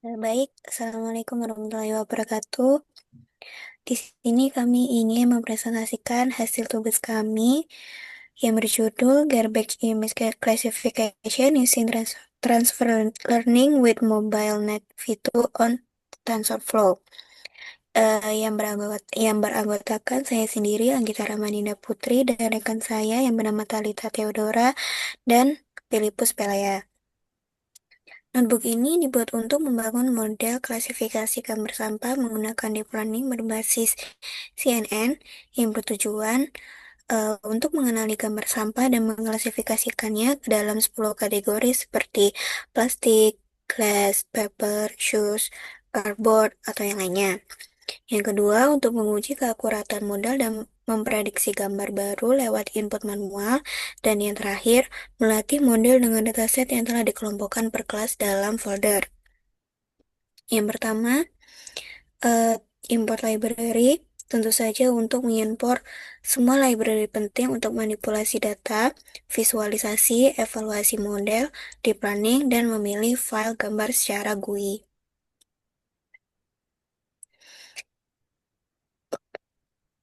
Baik, Assalamualaikum warahmatullahi wabarakatuh. Di sini kami ingin mempresentasikan hasil tugas kami yang berjudul Garbage Image Classification using Transfer Learning with Mobile Net V2 on TensorFlow. Yang beranggotakan saya sendiri, Anggita Ramadina Putri, dan rekan saya yang bernama Talita Theodora dan Filipus Pelaya. Notebook ini dibuat untuk membangun model klasifikasi gambar sampah menggunakan deep learning berbasis CNN yang bertujuan untuk mengenali gambar sampah dan mengklasifikasikannya ke dalam 10 kategori seperti plastik, glass, paper, shoes, cardboard, atau yang lainnya. Yang kedua, untuk menguji keakuratan modal dan memprediksi gambar baru lewat input manual. Dan yang terakhir, melatih model dengan dataset yang telah dikelompokkan per kelas dalam folder. Yang pertama, eh, import library. Tentu saja untuk mengimpor semua library penting untuk manipulasi data, visualisasi, evaluasi model, deep learning, dan memilih file gambar secara GUI.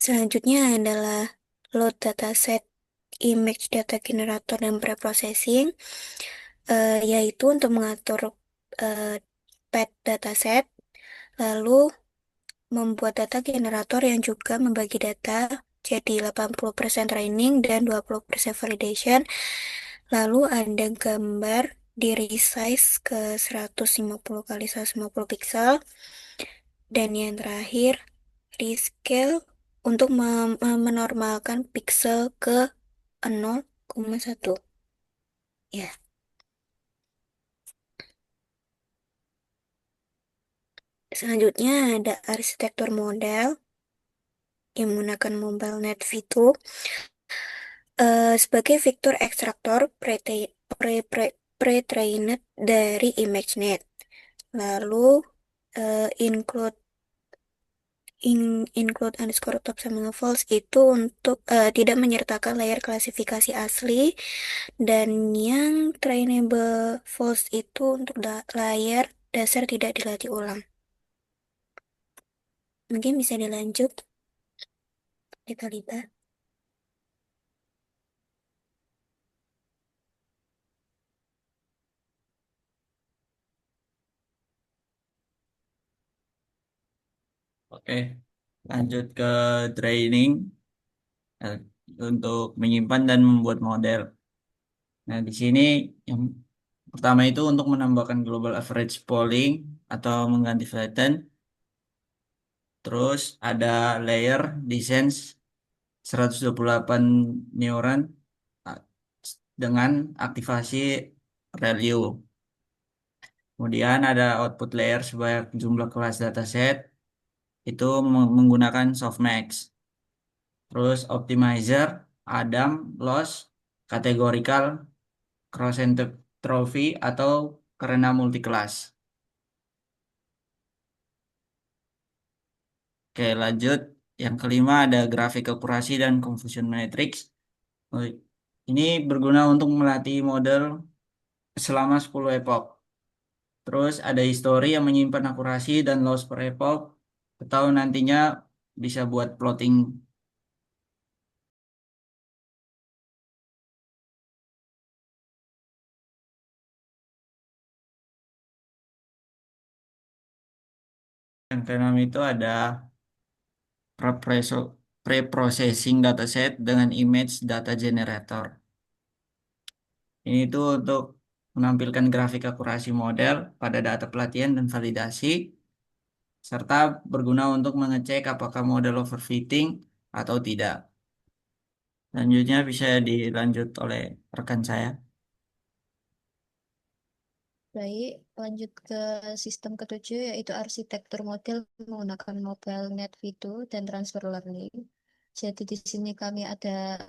Selanjutnya adalah load dataset, image data generator, dan preprocessing, yaitu untuk mengatur eh, path dataset, lalu membuat data generator yang juga membagi data jadi 80% training dan 20% validation. Lalu ada gambar di resize ke 150 kali 150 pixel. Dan yang terakhir, rescale untuk menormalkan pixel ke 0,1. Ya, selanjutnya ada arsitektur model yang menggunakan Mobile Net V2 sebagai vektor ekstraktor pre-trained dari ImageNet. Lalu include include underscore top sama false itu untuk tidak menyertakan layer klasifikasi asli, dan yang trainable false itu untuk layar dasar tidak dilatih ulang. Mungkin bisa dilanjut, kita lihat. Oke, lanjut ke training eh, untuk menyimpan dan membuat model. Nah, di sini yang pertama itu untuk menambahkan global average polling atau mengganti flatten. Terus ada layer descent 128 neuron ah, dengan aktivasi ReLU. Kemudian ada output layer sebanyak jumlah kelas dataset itu menggunakan softmax. Terus optimizer, Adam, loss, categorical, cross entropy atau karena multiclass. Oke, lanjut. Yang kelima ada grafik akurasi dan confusion matrix. Oh, ini berguna untuk melatih model selama 10 epoch. Terus ada history yang menyimpan akurasi dan loss per epoch. Atau nantinya bisa buat plotting. Yang keenam itu ada pre-processing dataset dengan image data generator. Ini tuh untuk menampilkan grafik akurasi model pada data pelatihan dan validasi, serta berguna untuk mengecek apakah model overfitting atau tidak. Selanjutnya bisa dilanjut oleh rekan saya. Baik, lanjut ke sistem ketujuh yaitu arsitektur model menggunakan Mobile Net V2 dan Transfer Learning. Jadi di sini kami ada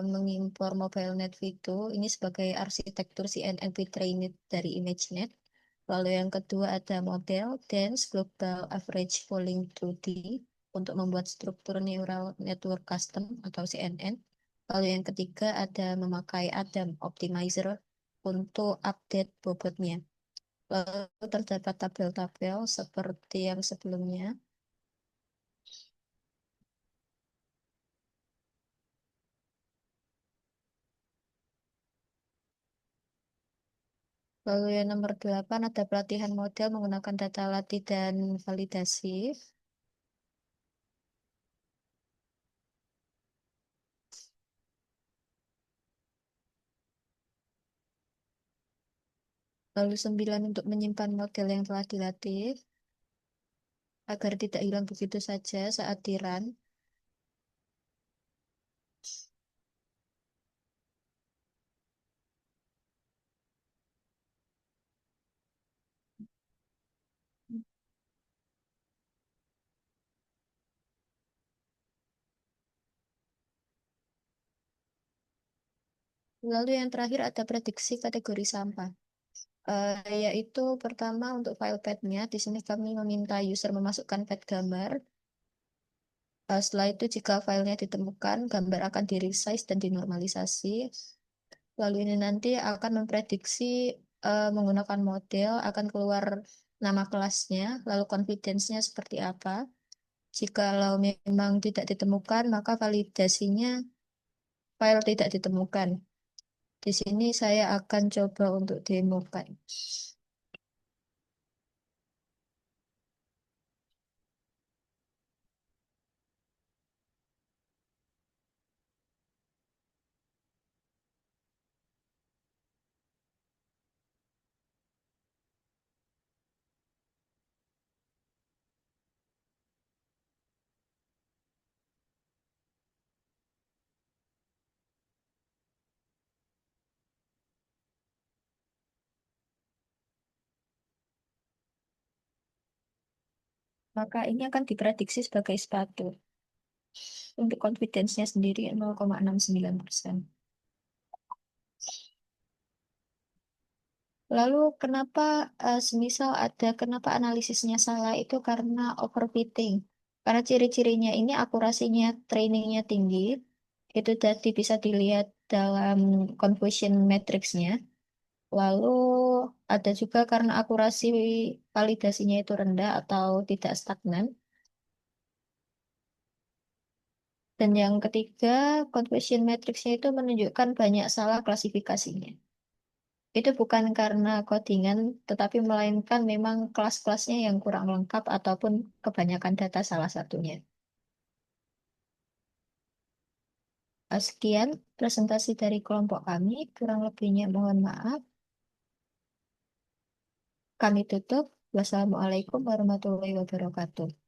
mengimpor Mobile Net V2 ini sebagai arsitektur CNN pre-trained dari ImageNet. Lalu yang kedua ada model Dense Global Average Polling 2D untuk membuat struktur Neural Network Custom atau CNN. Lalu yang ketiga ada memakai Adam Optimizer untuk update bobotnya. Lalu terdapat tabel-tabel seperti yang sebelumnya. Lalu yang nomor 8 ada pelatihan model menggunakan data latih dan validasi. Lalu 9 untuk menyimpan model yang telah dilatih agar tidak hilang begitu saja saat di-run. Lalu yang terakhir ada prediksi kategori sampah. Yaitu pertama untuk file path-nya, di sini kami meminta user memasukkan path gambar. Setelah itu jika filenya ditemukan, gambar akan di-resize dan dinormalisasi. Lalu ini nanti akan memprediksi menggunakan model akan keluar nama kelasnya, lalu confidence-nya seperti apa. Jikalau memang tidak ditemukan, maka validasinya file tidak ditemukan. Di sini saya akan coba untuk demokan. Maka ini akan diprediksi sebagai sepatu. Untuk confidence-nya sendiri 0,69%. Lalu kenapa semisal ada kenapa analisisnya salah itu karena overfitting. Karena ciri-cirinya ini akurasinya trainingnya tinggi. Itu tadi bisa dilihat dalam confusion matrix-nya. Lalu ada juga karena akurasi validasinya itu rendah atau tidak stagnan. Dan yang ketiga, confusion matrix-nya itu menunjukkan banyak salah klasifikasinya. Itu bukan karena codingan, tetapi melainkan memang kelas-kelasnya yang kurang lengkap ataupun kebanyakan data salah satunya. Sekian presentasi dari kelompok kami, kurang lebihnya mohon maaf. Kami tutup. Wassalamualaikum warahmatullahi wabarakatuh.